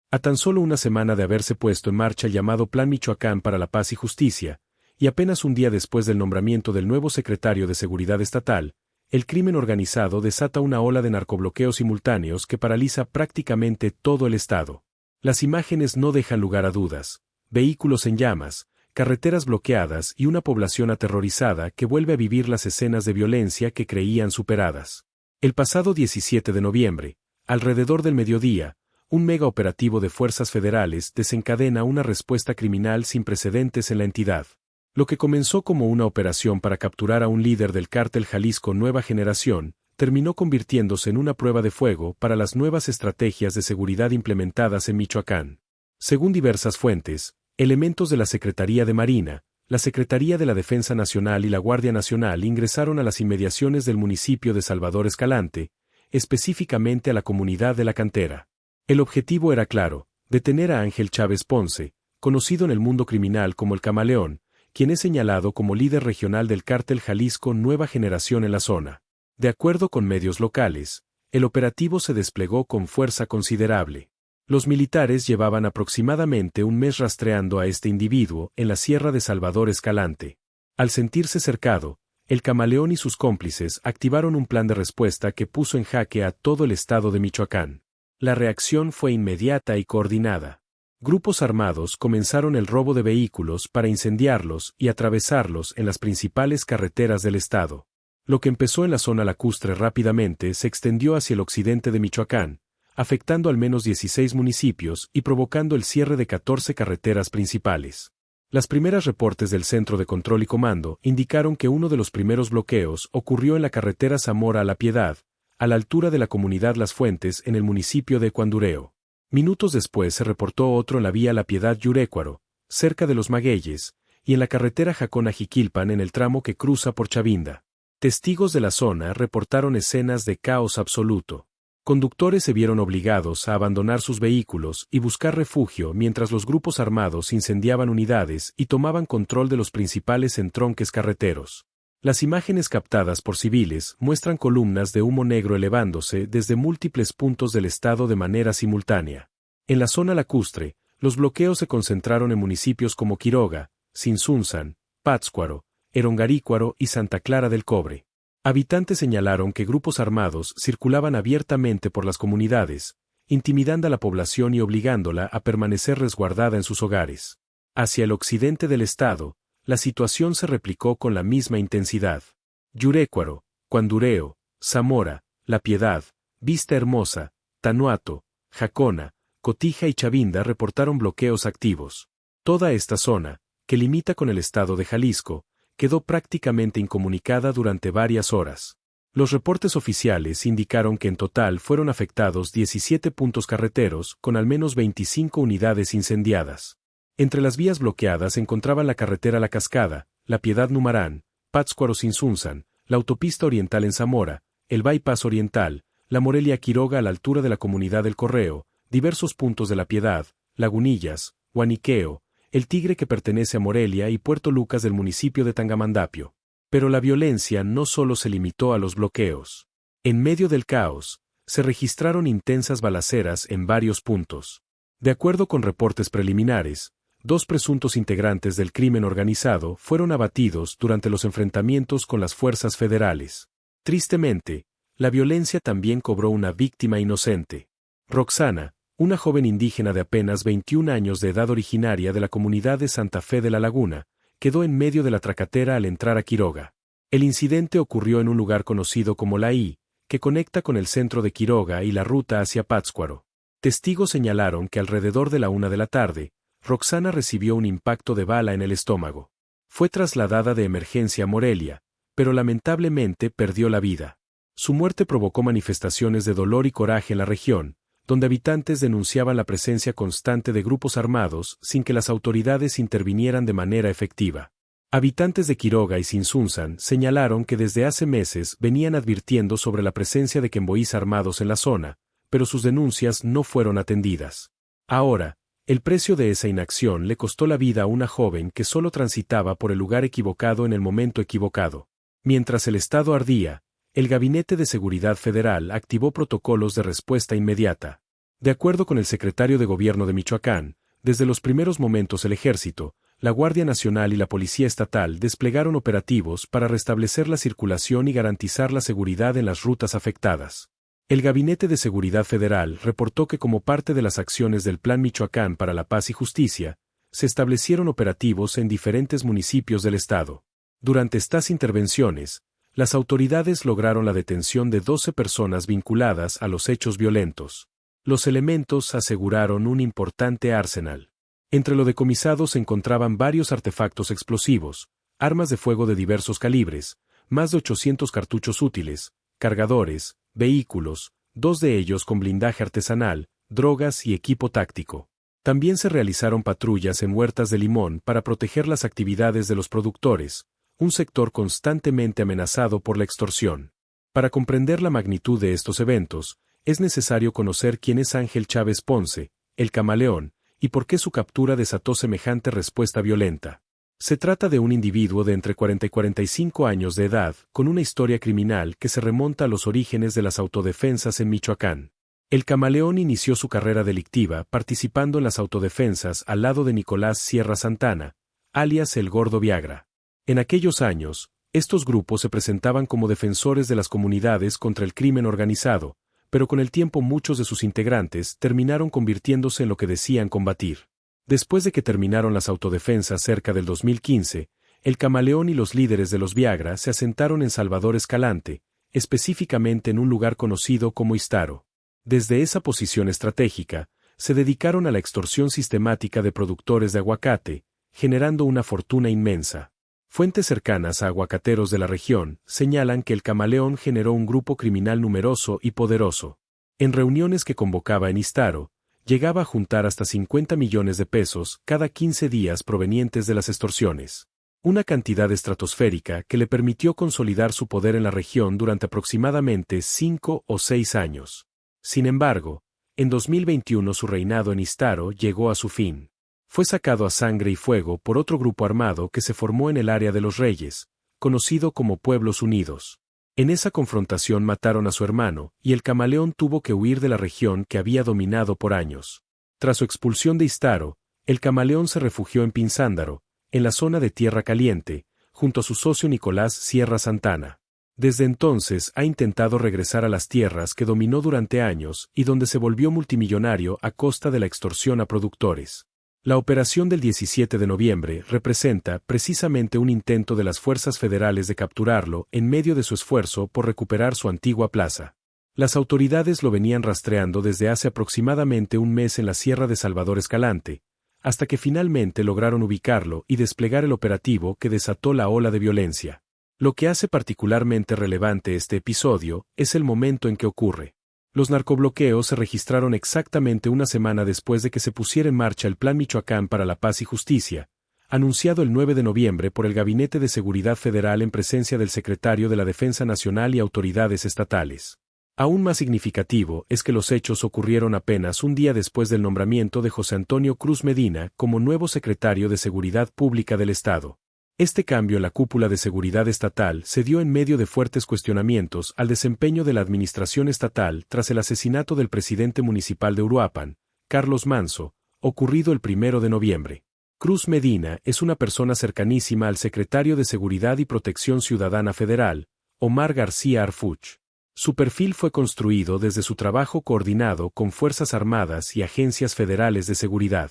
A tan solo una semana de haberse puesto en marcha el llamado Plan Michoacán para la Paz y Justicia, y apenas un día después del nombramiento del nuevo secretario de Seguridad Estatal, el crimen organizado desata una ola de narcobloqueos simultáneos que paraliza prácticamente todo el estado. Las imágenes no dejan lugar a dudas: vehículos en llamas, carreteras bloqueadas y una población aterrorizada que vuelve a vivir las escenas de violencia que creían superadas. El pasado 17 de noviembre, alrededor del mediodía, un mega operativo de fuerzas federales desencadena una respuesta criminal sin precedentes en la entidad. Lo que comenzó como una operación para capturar a un líder del cártel Jalisco Nueva Generación, terminó convirtiéndose en una prueba de fuego para las nuevas estrategias de seguridad implementadas en Michoacán. Según diversas fuentes, elementos de la Secretaría de Marina, la Secretaría de la Defensa Nacional y la Guardia Nacional ingresaron a las inmediaciones del municipio de Salvador Escalante, específicamente a la comunidad de La Cantera. El objetivo era claro: detener a Ángel Chávez Ponce, conocido en el mundo criminal como el Camaleón, quien es señalado como líder regional del cártel Jalisco Nueva Generación en la zona. De acuerdo con medios locales, el operativo se desplegó con fuerza considerable. Los militares llevaban aproximadamente un mes rastreando a este individuo en la sierra de Salvador Escalante. Al sentirse cercado, el Camaleón y sus cómplices activaron un plan de respuesta que puso en jaque a todo el estado de Michoacán. La reacción fue inmediata y coordinada. Grupos armados comenzaron el robo de vehículos para incendiarlos y atravesarlos en las principales carreteras del estado. Lo que empezó en la zona lacustre rápidamente se extendió hacia el occidente de Michoacán, afectando al menos 16 municipios y provocando el cierre de 14 carreteras principales. Las primeras reportes del Centro de Control y Comando indicaron que uno de los primeros bloqueos ocurrió en la carretera Zamora a La Piedad, a la altura de la comunidad Las Fuentes en el municipio de Cuandureo. Minutos después se reportó otro en la vía La Piedad-Yurécuaro, cerca de Los Magueyes, y en la carretera Jacona-Jiquilpan en el tramo que cruza por Chavinda. Testigos de la zona reportaron escenas de caos absoluto. Conductores se vieron obligados a abandonar sus vehículos y buscar refugio mientras los grupos armados incendiaban unidades y tomaban control de los principales entronques carreteros. Las imágenes captadas por civiles muestran columnas de humo negro elevándose desde múltiples puntos del estado de manera simultánea. En la zona lacustre, los bloqueos se concentraron en municipios como Quiroga, Sinsunzan, Pátzcuaro, Erongarícuaro y Santa Clara del Cobre. Habitantes señalaron que grupos armados circulaban abiertamente por las comunidades, intimidando a la población y obligándola a permanecer resguardada en sus hogares. Hacia el occidente del estado, la situación se replicó con la misma intensidad. Yurécuaro, Cuandureo, Zamora, La Piedad, Vista Hermosa, Tanuato, Jacona, Cotija y Chavinda reportaron bloqueos activos. Toda esta zona, que limita con el estado de Jalisco, quedó prácticamente incomunicada durante varias horas. Los reportes oficiales indicaron que en total fueron afectados 17 puntos carreteros con al menos 25 unidades incendiadas. Entre las vías bloqueadas se encontraban la carretera La Cascada, La Piedad-Numarán, Pátzcuaro-Sinsunzan, la autopista oriental en Zamora, el bypass oriental, la Morelia-Quiroga a la altura de la comunidad del Correo, diversos puntos de La Piedad, Lagunillas, Huaniqueo, el Tigre que pertenece a Morelia y Puerto Lucas del municipio de Tangamandapio. Pero la violencia no solo se limitó a los bloqueos. En medio del caos, se registraron intensas balaceras en varios puntos. De acuerdo con reportes preliminares, 2 presuntos integrantes del crimen organizado fueron abatidos durante los enfrentamientos con las fuerzas federales. Tristemente, la violencia también cobró una víctima inocente. Roxana, una joven indígena de apenas 21 años de edad originaria de la comunidad de Santa Fe de la Laguna, quedó en medio de la tracatera al entrar a Quiroga. El incidente ocurrió en un lugar conocido como La I, que conecta con el centro de Quiroga y la ruta hacia Pátzcuaro. Testigos señalaron que alrededor de la 1 de la tarde, Roxana recibió un impacto de bala en el estómago. Fue trasladada de emergencia a Morelia, pero lamentablemente perdió la vida. Su muerte provocó manifestaciones de dolor y coraje en la región, donde habitantes denunciaban la presencia constante de grupos armados sin que las autoridades intervinieran de manera efectiva. Habitantes de Quiroga y Sinsunzan señalaron que desde hace meses venían advirtiendo sobre la presencia de quemboís armados en la zona, pero sus denuncias no fueron atendidas. Ahora, el precio de esa inacción le costó la vida a una joven que solo transitaba por el lugar equivocado en el momento equivocado. Mientras el estado ardía, el Gabinete de Seguridad Federal activó protocolos de respuesta inmediata. De acuerdo con el secretario de Gobierno de Michoacán, desde los primeros momentos el Ejército, la Guardia Nacional y la Policía Estatal desplegaron operativos para restablecer la circulación y garantizar la seguridad en las rutas afectadas. El Gabinete de Seguridad Federal reportó que como parte de las acciones del Plan Michoacán para la Paz y Justicia, se establecieron operativos en diferentes municipios del estado. Durante estas intervenciones, las autoridades lograron la detención de 12 personas vinculadas a los hechos violentos. Los elementos aseguraron un importante arsenal. Entre lo decomisado se encontraban varios artefactos explosivos, armas de fuego de diversos calibres, más de 800 cartuchos útiles, cargadores, vehículos, 2 de ellos con blindaje artesanal, drogas y equipo táctico. También se realizaron patrullas en Huertas de Limón para proteger las actividades de los productores, un sector constantemente amenazado por la extorsión. Para comprender la magnitud de estos eventos, es necesario conocer quién es Ángel Chávez Ponce, el Camaleón, y por qué su captura desató semejante respuesta violenta. Se trata de un individuo de entre 40 y 45 años de edad, con una historia criminal que se remonta a los orígenes de las autodefensas en Michoacán. El Camaleón inició su carrera delictiva participando en las autodefensas al lado de Nicolás Sierra Santana, alias el Gordo Viagra. En aquellos años, estos grupos se presentaban como defensores de las comunidades contra el crimen organizado, pero con el tiempo muchos de sus integrantes terminaron convirtiéndose en lo que decían combatir. Después de que terminaron las autodefensas cerca del 2015, el Camaleón y los líderes de los Viagra se asentaron en Salvador Escalante, específicamente en un lugar conocido como Iztaro. Desde esa posición estratégica, se dedicaron a la extorsión sistemática de productores de aguacate, generando una fortuna inmensa. Fuentes cercanas a aguacateros de la región señalan que el Camaleón generó un grupo criminal numeroso y poderoso. En reuniones que convocaba en Iztaro, llegaba a juntar hasta 50 millones de pesos cada 15 días provenientes de las extorsiones. Una cantidad estratosférica que le permitió consolidar su poder en la región durante aproximadamente 5 o 6 años. Sin embargo, en 2021 su reinado en Iztaro llegó a su fin. Fue sacado a sangre y fuego por otro grupo armado que se formó en el área de los Reyes, conocido como Pueblos Unidos. En esa confrontación mataron a su hermano, y el Camaleón tuvo que huir de la región que había dominado por años. Tras su expulsión de Iztaro, el Camaleón se refugió en Pinzándaro, en la zona de Tierra Caliente, junto a su socio Nicolás Sierra Santana. Desde entonces ha intentado regresar a las tierras que dominó durante años y donde se volvió multimillonario a costa de la extorsión a productores. La operación del 17 de noviembre representa precisamente un intento de las fuerzas federales de capturarlo en medio de su esfuerzo por recuperar su antigua plaza. Las autoridades lo venían rastreando desde hace aproximadamente un mes en la Sierra de Salvador Escalante, hasta que finalmente lograron ubicarlo y desplegar el operativo que desató la ola de violencia. Lo que hace particularmente relevante este episodio es el momento en que ocurre. Los narcobloqueos se registraron exactamente una semana después de que se pusiera en marcha el Plan Michoacán para la Paz y Justicia, anunciado el 9 de noviembre por el Gabinete de Seguridad Federal en presencia del Secretario de la Defensa Nacional y autoridades estatales. Aún más significativo es que los hechos ocurrieron apenas un día después del nombramiento de José Antonio Cruz Medina como nuevo secretario de Seguridad Pública del Estado. Este cambio en la cúpula de seguridad estatal se dio en medio de fuertes cuestionamientos al desempeño de la administración estatal tras el asesinato del presidente municipal de Uruapan, Carlos Manso, ocurrido el 1 de noviembre. Cruz Medina es una persona cercanísima al secretario de Seguridad y Protección Ciudadana Federal, Omar García Harfuch. Su perfil fue construido desde su trabajo coordinado con Fuerzas Armadas y agencias federales de seguridad.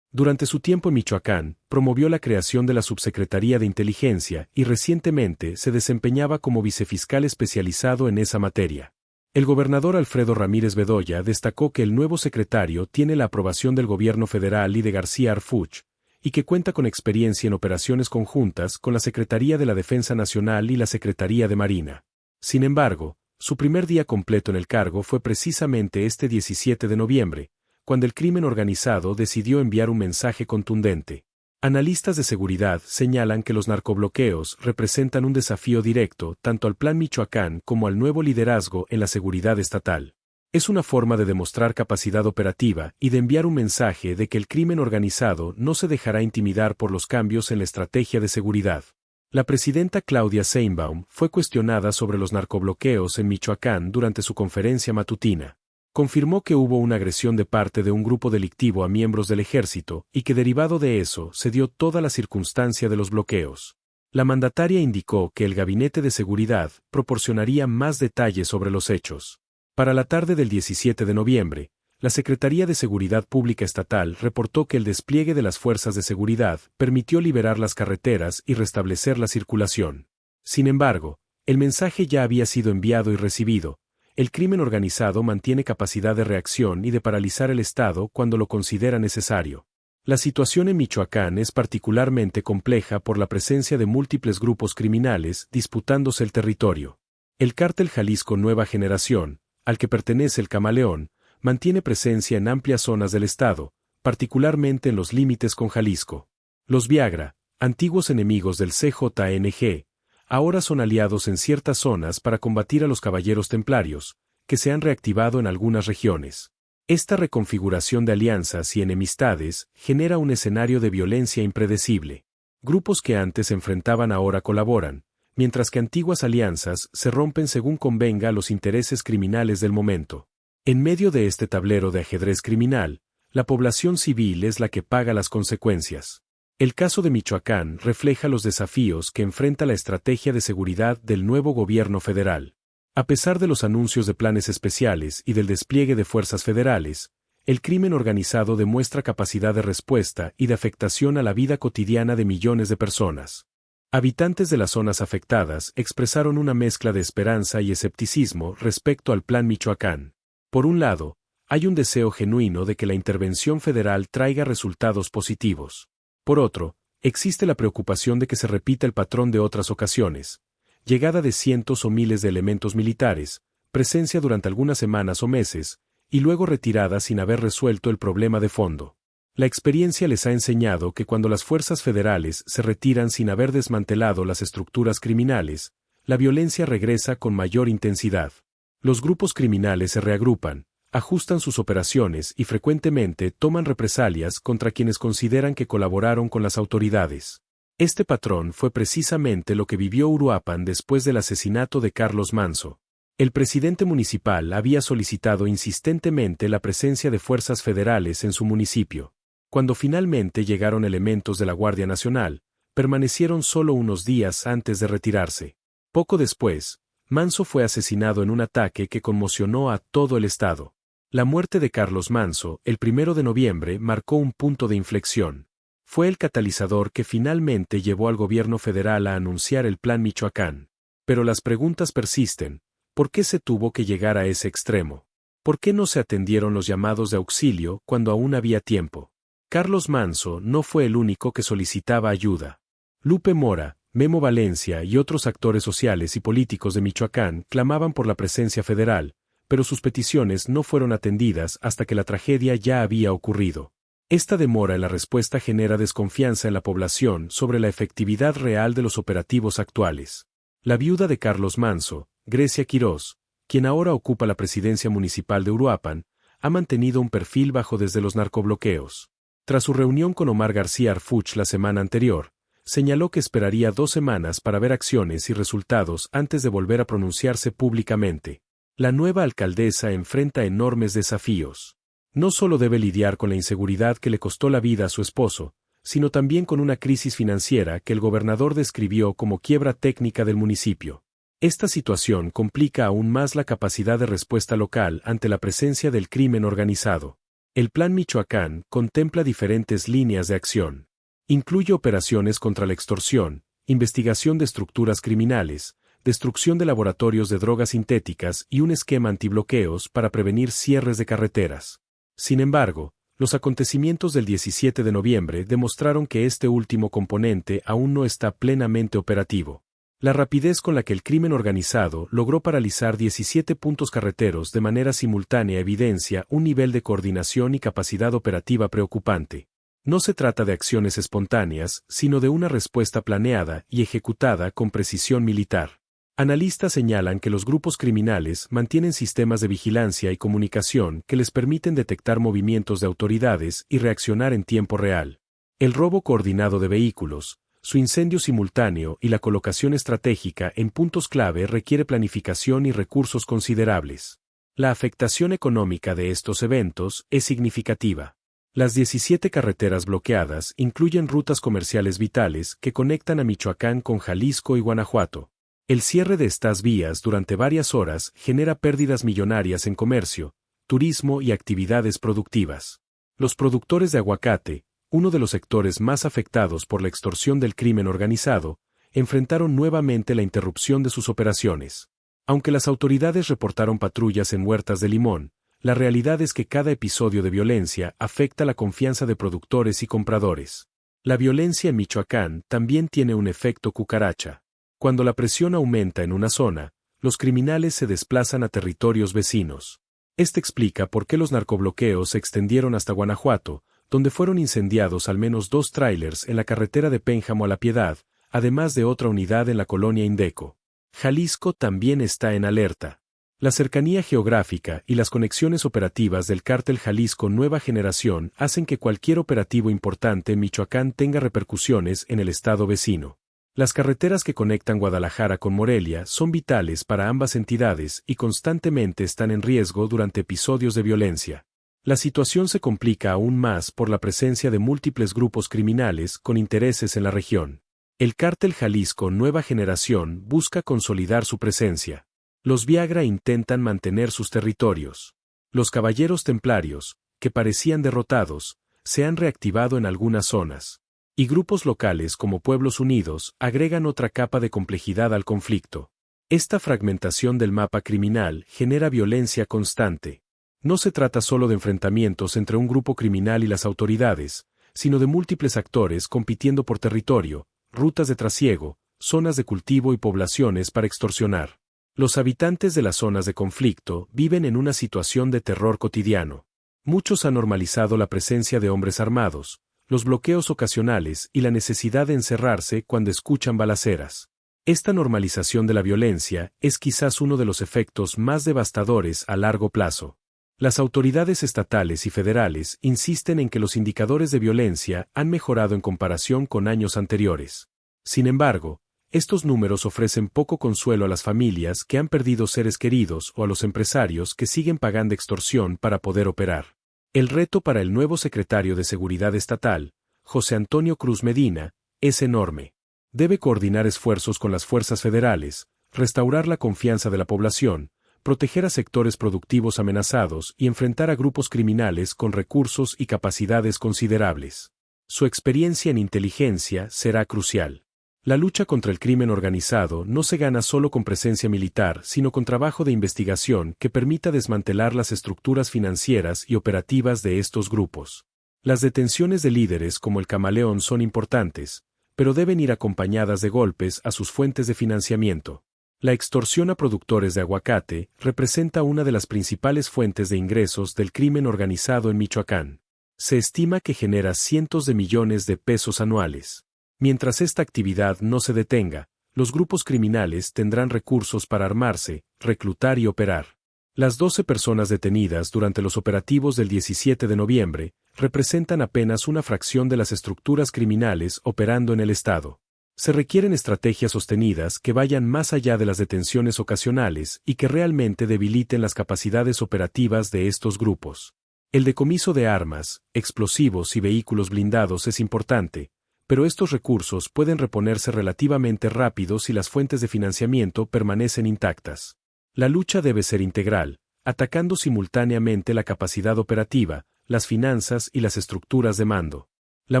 Durante su tiempo en Michoacán, promovió la creación de la Subsecretaría de Inteligencia y recientemente se desempeñaba como vicefiscal especializado en esa materia. El gobernador Alfredo Ramírez Bedoya destacó que el nuevo secretario tiene la aprobación del gobierno federal y de García Harfuch, y que cuenta con experiencia en operaciones conjuntas con la Secretaría de la Defensa Nacional y la Secretaría de Marina. Sin embargo, su primer día completo en el cargo fue precisamente este 17 de noviembre, cuando el crimen organizado decidió enviar un mensaje contundente. Analistas de seguridad señalan que los narcobloqueos representan un desafío directo tanto al Plan Michoacán como al nuevo liderazgo en la seguridad estatal. Es una forma de demostrar capacidad operativa y de enviar un mensaje de que el crimen organizado no se dejará intimidar por los cambios en la estrategia de seguridad. La presidenta Claudia Sheinbaum fue cuestionada sobre los narcobloqueos en Michoacán durante su conferencia matutina. Confirmó que hubo una agresión de parte de un grupo delictivo a miembros del ejército y que derivado de eso se dio toda la circunstancia de los bloqueos. La mandataria indicó que el Gabinete de Seguridad proporcionaría más detalles sobre los hechos. Para la tarde del 17 de noviembre, la Secretaría de Seguridad Pública Estatal reportó que el despliegue de las fuerzas de seguridad permitió liberar las carreteras y restablecer la circulación. Sin embargo, el mensaje ya había sido enviado y recibido. El crimen organizado mantiene capacidad de reacción y de paralizar el Estado cuando lo considera necesario. La situación en Michoacán es particularmente compleja por la presencia de múltiples grupos criminales disputándose el territorio. El cártel Jalisco Nueva Generación, al que pertenece el Camaleón, mantiene presencia en amplias zonas del Estado, particularmente en los límites con Jalisco. Los Viagra, antiguos enemigos del CJNG, ahora son aliados en ciertas zonas para combatir a los caballeros templarios, que se han reactivado en algunas regiones. Esta reconfiguración de alianzas y enemistades genera un escenario de violencia impredecible. Grupos que antes se enfrentaban ahora colaboran, mientras que antiguas alianzas se rompen según convenga a los intereses criminales del momento. En medio de este tablero de ajedrez criminal, la población civil es la que paga las consecuencias. El caso de Michoacán refleja los desafíos que enfrenta la estrategia de seguridad del nuevo gobierno federal. A pesar de los anuncios de planes especiales y del despliegue de fuerzas federales, el crimen organizado demuestra capacidad de respuesta y de afectación a la vida cotidiana de millones de personas. Habitantes de las zonas afectadas expresaron una mezcla de esperanza y escepticismo respecto al Plan Michoacán. Por un lado, hay un deseo genuino de que la intervención federal traiga resultados positivos. Por otro, existe la preocupación de que se repita el patrón de otras ocasiones: llegada de cientos o miles de elementos militares, presencia durante algunas semanas o meses, y luego retirada sin haber resuelto el problema de fondo. La experiencia les ha enseñado que cuando las fuerzas federales se retiran sin haber desmantelado las estructuras criminales, la violencia regresa con mayor intensidad. Los grupos criminales se reagrupan, ajustan sus operaciones y frecuentemente toman represalias contra quienes consideran que colaboraron con las autoridades. Este patrón fue precisamente lo que vivió Uruapan después del asesinato de Carlos Manzo. El presidente municipal había solicitado insistentemente la presencia de fuerzas federales en su municipio. Cuando finalmente llegaron elementos de la Guardia Nacional, permanecieron solo unos días antes de retirarse. Poco después, Manzo fue asesinado en un ataque que conmocionó a todo el estado. La muerte de Carlos Manzo, el 1 de noviembre, marcó un punto de inflexión. Fue el catalizador que finalmente llevó al gobierno federal a anunciar el Plan Michoacán. Pero las preguntas persisten: ¿por qué se tuvo que llegar a ese extremo? ¿Por qué no se atendieron los llamados de auxilio cuando aún había tiempo? Carlos Manzo no fue el único que solicitaba ayuda. Lupe Mora, Memo Valencia y otros actores sociales y políticos de Michoacán clamaban por la presencia federal, pero sus peticiones no fueron atendidas hasta que la tragedia ya había ocurrido. Esta demora en la respuesta genera desconfianza en la población sobre la efectividad real de los operativos actuales. La viuda de Carlos Manzo, Grecia Quirós, quien ahora ocupa la presidencia municipal de Uruapan, ha mantenido un perfil bajo desde los narcobloqueos. Tras su reunión con Omar García Harfuch la semana anterior, señaló que esperaría 2 semanas para ver acciones y resultados antes de volver a pronunciarse públicamente. La nueva alcaldesa enfrenta enormes desafíos. No solo debe lidiar con la inseguridad que le costó la vida a su esposo, sino también con una crisis financiera que el gobernador describió como quiebra técnica del municipio. Esta situación complica aún más la capacidad de respuesta local ante la presencia del crimen organizado. El Plan Michoacán contempla diferentes líneas de acción. Incluye operaciones contra la extorsión, investigación de estructuras criminales, destrucción de laboratorios de drogas sintéticas y un esquema antibloqueos para prevenir cierres de carreteras. Sin embargo, los acontecimientos del 17 de noviembre demostraron que este último componente aún no está plenamente operativo. La rapidez con la que el crimen organizado logró paralizar 17 puntos carreteros de manera simultánea evidencia un nivel de coordinación y capacidad operativa preocupante. No se trata de acciones espontáneas, sino de una respuesta planeada y ejecutada con precisión militar. Analistas señalan que los grupos criminales mantienen sistemas de vigilancia y comunicación que les permiten detectar movimientos de autoridades y reaccionar en tiempo real. El robo coordinado de vehículos, su incendio simultáneo y la colocación estratégica en puntos clave requiere planificación y recursos considerables. La afectación económica de estos eventos es significativa. Las 17 carreteras bloqueadas incluyen rutas comerciales vitales que conectan a Michoacán con Jalisco y Guanajuato. El cierre de estas vías durante varias horas genera pérdidas millonarias en comercio, turismo y actividades productivas. Los productores de aguacate, uno de los sectores más afectados por la extorsión del crimen organizado, enfrentaron nuevamente la interrupción de sus operaciones. Aunque las autoridades reportaron patrullas en huertas de limón, la realidad es que cada episodio de violencia afecta la confianza de productores y compradores. La violencia en Michoacán también tiene un efecto cucaracha. Cuando la presión aumenta en una zona, los criminales se desplazan a territorios vecinos. Esto explica por qué los narcobloqueos se extendieron hasta Guanajuato, donde fueron incendiados al menos 2 tráilers en la carretera de Pénjamo a La Piedad, además de otra unidad en la colonia Indeco. Jalisco también está en alerta. La cercanía geográfica y las conexiones operativas del cártel Jalisco Nueva Generación hacen que cualquier operativo importante en Michoacán tenga repercusiones en el estado vecino. Las carreteras que conectan Guadalajara con Morelia son vitales para ambas entidades y constantemente están en riesgo durante episodios de violencia. La situación se complica aún más por la presencia de múltiples grupos criminales con intereses en la región. El cártel Jalisco Nueva Generación busca consolidar su presencia. Los Viagra intentan mantener sus territorios. Los caballeros templarios, que parecían derrotados, se han reactivado en algunas zonas. Y grupos locales como Pueblos Unidos agregan otra capa de complejidad al conflicto. Esta fragmentación del mapa criminal genera violencia constante. No se trata solo de enfrentamientos entre un grupo criminal y las autoridades, sino de múltiples actores compitiendo por territorio, rutas de trasiego, zonas de cultivo y poblaciones para extorsionar. Los habitantes de las zonas de conflicto viven en una situación de terror cotidiano. Muchos han normalizado la presencia de hombres armados, los bloqueos ocasionales y la necesidad de encerrarse cuando escuchan balaceras. Esta normalización de la violencia es quizás uno de los efectos más devastadores a largo plazo. Las autoridades estatales y federales insisten en que los indicadores de violencia han mejorado en comparación con años anteriores. Sin embargo, estos números ofrecen poco consuelo a las familias que han perdido seres queridos o a los empresarios que siguen pagando extorsión para poder operar. El reto para el nuevo secretario de Seguridad Estatal, José Antonio Cruz Medina, es enorme. Debe coordinar esfuerzos con las fuerzas federales, restaurar la confianza de la población, proteger a sectores productivos amenazados y enfrentar a grupos criminales con recursos y capacidades considerables. Su experiencia en inteligencia será crucial. La lucha contra el crimen organizado no se gana solo con presencia militar, sino con trabajo de investigación que permita desmantelar las estructuras financieras y operativas de estos grupos. Las detenciones de líderes como el Camaleón son importantes, pero deben ir acompañadas de golpes a sus fuentes de financiamiento. La extorsión a productores de aguacate representa una de las principales fuentes de ingresos del crimen organizado en Michoacán. Se estima que genera cientos de millones de pesos anuales. Mientras esta actividad no se detenga, los grupos criminales tendrán recursos para armarse, reclutar y operar. Las 12 personas detenidas durante los operativos del 17 de noviembre representan apenas una fracción de las estructuras criminales operando en el estado. Se requieren estrategias sostenidas que vayan más allá de las detenciones ocasionales y que realmente debiliten las capacidades operativas de estos grupos. El decomiso de armas, explosivos y vehículos blindados es importante, pero estos recursos pueden reponerse relativamente rápido si las fuentes de financiamiento permanecen intactas. La lucha debe ser integral, atacando simultáneamente la capacidad operativa, las finanzas y las estructuras de mando. La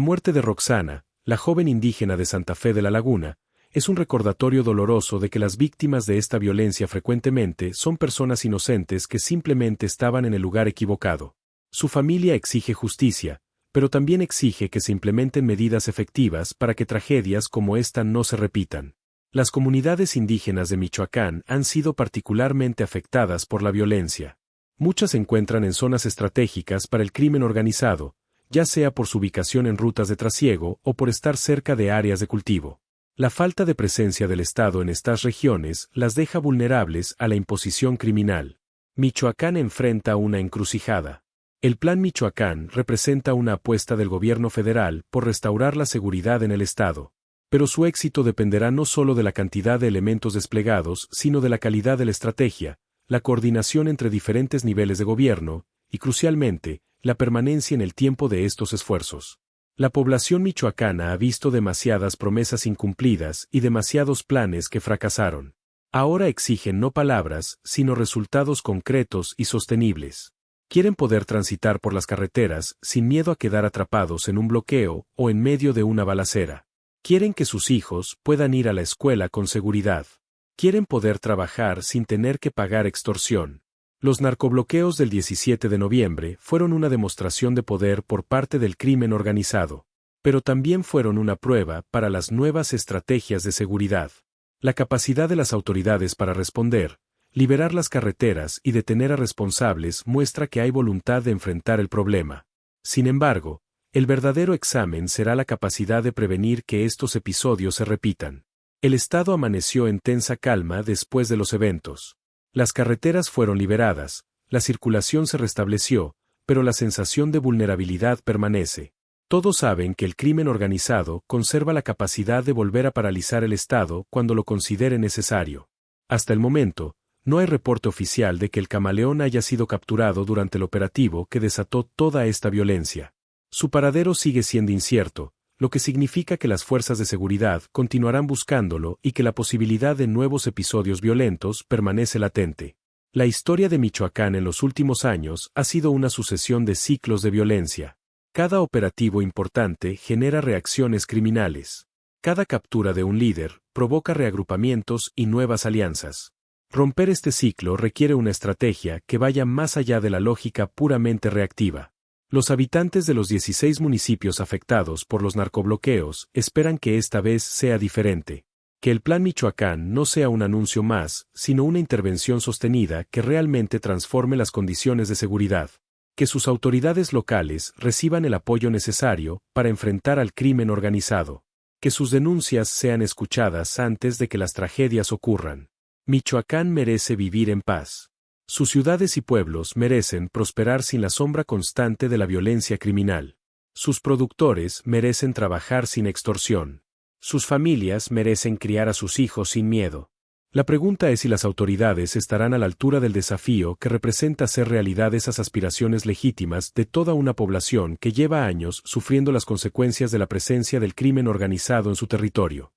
muerte de Roxana, la joven indígena de Santa Fe de la Laguna, es un recordatorio doloroso de que las víctimas de esta violencia frecuentemente son personas inocentes que simplemente estaban en el lugar equivocado. Su familia exige justicia, pero también exige que se implementen medidas efectivas para que tragedias como esta no se repitan. Las comunidades indígenas de Michoacán han sido particularmente afectadas por la violencia. Muchas se encuentran en zonas estratégicas para el crimen organizado, ya sea por su ubicación en rutas de trasiego o por estar cerca de áreas de cultivo. La falta de presencia del Estado en estas regiones las deja vulnerables a la imposición criminal. Michoacán enfrenta una encrucijada. El Plan Michoacán representa una apuesta del gobierno federal por restaurar la seguridad en el Estado. Pero su éxito dependerá no solo de la cantidad de elementos desplegados, sino de la calidad de la estrategia, la coordinación entre diferentes niveles de gobierno, y crucialmente, la permanencia en el tiempo de estos esfuerzos. La población michoacana ha visto demasiadas promesas incumplidas y demasiados planes que fracasaron. Ahora exigen no palabras, sino resultados concretos y sostenibles. Quieren poder transitar por las carreteras sin miedo a quedar atrapados en un bloqueo o en medio de una balacera. Quieren que sus hijos puedan ir a la escuela con seguridad. Quieren poder trabajar sin tener que pagar extorsión. Los narcobloqueos del 17 de noviembre fueron una demostración de poder por parte del crimen organizado, pero también fueron una prueba para las nuevas estrategias de seguridad. La capacidad de las autoridades para responder, liberar las carreteras y detener a responsables muestra que hay voluntad de enfrentar el problema. Sin embargo, el verdadero examen será la capacidad de prevenir que estos episodios se repitan. El Estado amaneció en tensa calma después de los eventos. Las carreteras fueron liberadas, la circulación se restableció, pero la sensación de vulnerabilidad permanece. Todos saben que el crimen organizado conserva la capacidad de volver a paralizar el Estado cuando lo considere necesario. Hasta el momento, no hay reporte oficial de que el camaleón haya sido capturado durante el operativo que desató toda esta violencia. Su paradero sigue siendo incierto, lo que significa que las fuerzas de seguridad continuarán buscándolo y que la posibilidad de nuevos episodios violentos permanece latente. La historia de Michoacán en los últimos años ha sido una sucesión de ciclos de violencia. Cada operativo importante genera reacciones criminales. Cada captura de un líder provoca reagrupamientos y nuevas alianzas. Romper este ciclo requiere una estrategia que vaya más allá de la lógica puramente reactiva. Los habitantes de los 16 municipios afectados por los narcobloqueos esperan que esta vez sea diferente. Que el Plan Michoacán no sea un anuncio más, sino una intervención sostenida que realmente transforme las condiciones de seguridad. Que sus autoridades locales reciban el apoyo necesario para enfrentar al crimen organizado. Que sus denuncias sean escuchadas antes de que las tragedias ocurran. Michoacán merece vivir en paz. Sus ciudades y pueblos merecen prosperar sin la sombra constante de la violencia criminal. Sus productores merecen trabajar sin extorsión. Sus familias merecen criar a sus hijos sin miedo. La pregunta es si las autoridades estarán a la altura del desafío que representa hacer realidad esas aspiraciones legítimas de toda una población que lleva años sufriendo las consecuencias de la presencia del crimen organizado en su territorio.